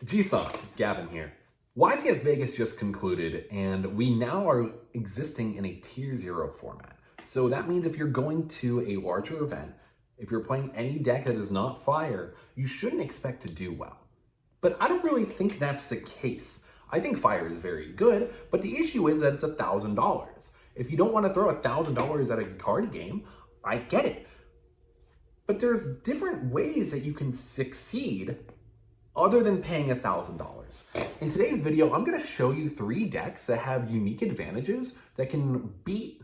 G-Sauce, Gavin here. YCS Vegas just concluded, and we now are existing in a Tier 0 format. So that means if you're going to a larger event, if you're playing any deck that is not Fire, you shouldn't expect to do well. But I don't really think that's the case. I think Fire is very good, but the issue is that it's $1,000. If you don't want to throw $1,000 at a card game, I get it. But there's different ways that you can succeed other than paying $1,000. In today's video, I'm gonna show you 3 decks that have unique advantages that can beat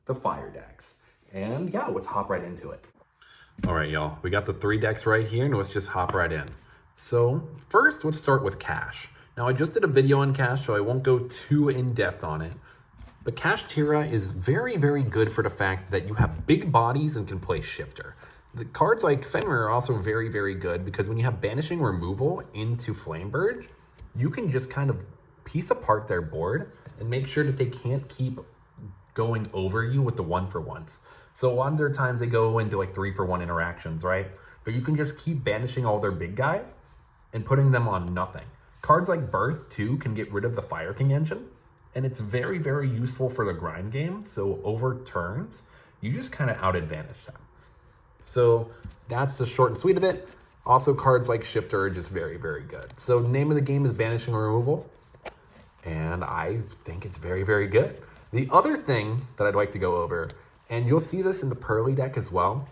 the Fire decks. And yeah, let's hop right into it. All right, y'all, we got the 3 decks right here, and let's just hop right in. So first, let's start with Cash. Now, I just did a video on Cash, so I won't go too in-depth on it. But Cash Tira is very, very good for the fact that you have big bodies and can play Shifter. The cards like Fenrir are also very, very good because when you have Banishing Removal into Flamberge, you can just kind of piece apart their board and make sure that they can't keep going over you with the 1-for-1s. So a lot of their times they go into like 3-for-1 interactions, right? But you can just keep banishing all their big guys and putting them on nothing. Cards like Birth, too, can get rid of the Fire King engine, and it's very, very useful for the grind game. So over turns, you just kind of out-advantage them. So that's the short and sweet of it. Also, cards like Shifter are just very, very good. So the name of the game is Banishing Removal, and I think it's very, very good. The other thing that I'd like to go over, and you'll see this in the Pearly deck as well,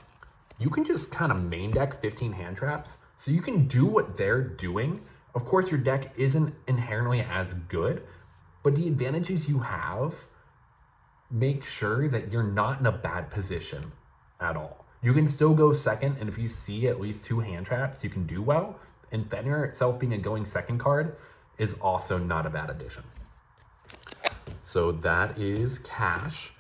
you can just kind of main deck 15 hand traps. So you can do what they're doing. Of course, your deck isn't inherently as good, but the advantages you have make sure that you're not in a bad position at all. You can still go second, and if you see at least 2 hand traps, you can do well. And Fenrir itself being a going second card is also not a bad addition. So that is Cash.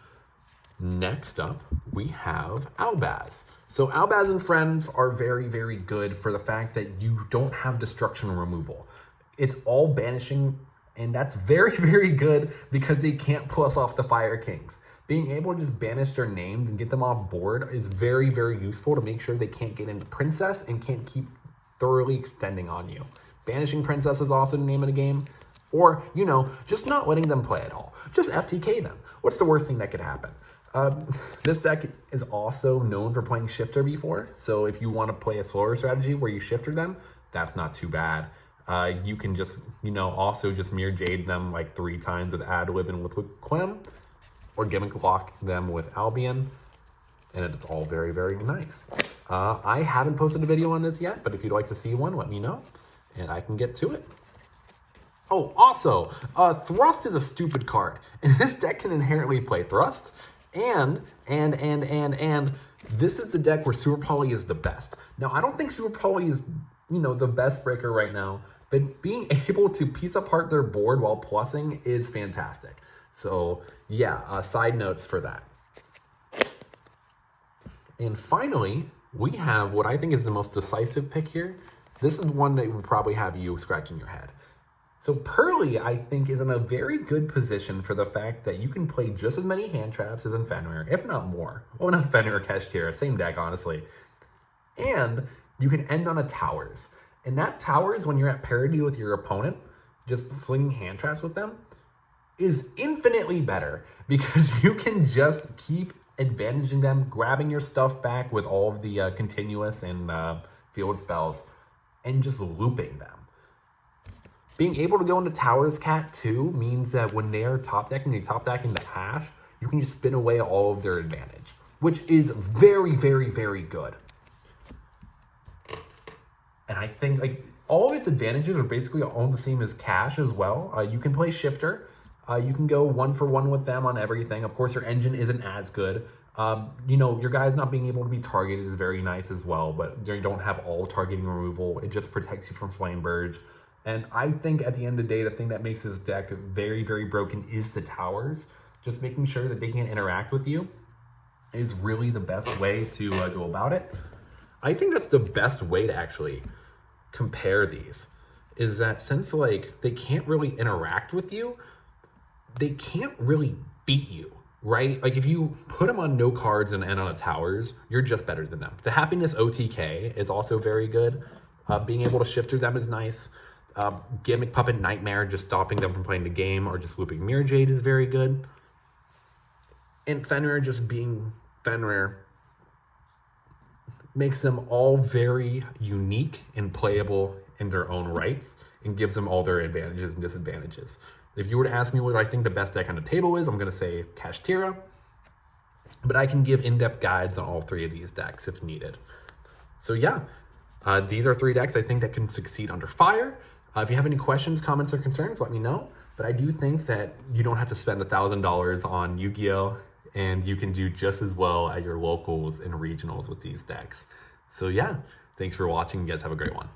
Next up, we have Albaz. So Albaz and friends are very, very good for the fact that you don't have destruction removal. It's all banishing, and that's very, very good because they can't pull us off the Fire Kings. Being able to just banish their names and get them off board is very, very useful to make sure they can't get into Princess and can't keep thoroughly extending on you. Banishing Princess is also the name of the game. Or, you know, just not letting them play at all. Just FTK them. What's the worst thing that could happen? This deck is also known for playing Shifter before. So if you want to play a slower strategy where you Shifter them, that's not too bad. You can just, you know, also just Mirror Jade them like 3 times with Adlib and with Quem, or Gimmick Lock them with Albion, and it's all very, very nice. I haven't posted a video on this yet, but if you'd like to see one, let me know, and I can get to it. Oh, also, Thrust is a stupid card, and this deck can inherently play Thrust, and this is the deck where Super Poly is the best. Now, I don't think Super Poly is, you know, the best breaker right now, but being able to piece apart their board while plussing is fantastic. So yeah, side notes for that. And finally, we have what I think is the most decisive pick here. This is one that would probably have you scratching your head. So Pearly, I think, is in a very good position for the fact that you can play just as many hand traps as in Fenrir, if not more. Oh, not Fenrir, Cash Tira, same deck, honestly. And you can end on a Towers. And that Towers, when you're at parity with your opponent, just slinging hand traps with them, is infinitely better because you can just keep advantaging them, grabbing your stuff back with all of the continuous and field spells, and just looping them. Being able to go into Towers Cat too means that when they're top decking the Hash, you can just spin away all of their advantage, which is very, very, very good. And I think like all of its advantages are basically all the same as Cash as well. You can play Shifter. You can go 1-for-1 with them on everything. Of course, your engine isn't as good. You know, your guys not being able to be targeted is very nice as well, but you don't have all targeting removal. It just protects you from Flamberge. And I think at the end of the day, the thing that makes this deck very, very broken is the Towers. Just making sure that they can interact with you is really the best way to go about it. I think that's the best way to actually compare these, is that since like they can't really interact with you, they can't really beat you, right? Like if you put them on no cards and on a Towers, you're just better than them. The Happiness OTK is also very good. Being able to shift through them is nice. Gimmick Puppet Nightmare, just stopping them from playing the game, or just looping Mirror Jade is very good. And Fenrir just being Fenrir makes them all very unique and playable in their own rights, and gives them all their advantages and disadvantages. If you were to ask me what I think the best deck on the table is, I'm going to say Kashtira, but I can give in-depth guides on all three of these decks if needed. So yeah, these are 3 decks I think that can succeed under fire. If you have any questions, comments, or concerns, let me know. But I do think that you don't have to spend $1,000 on Yu-Gi-Oh! And you can do just as well at your locals and regionals with these decks. So yeah, thanks for watching. You guys have a great one.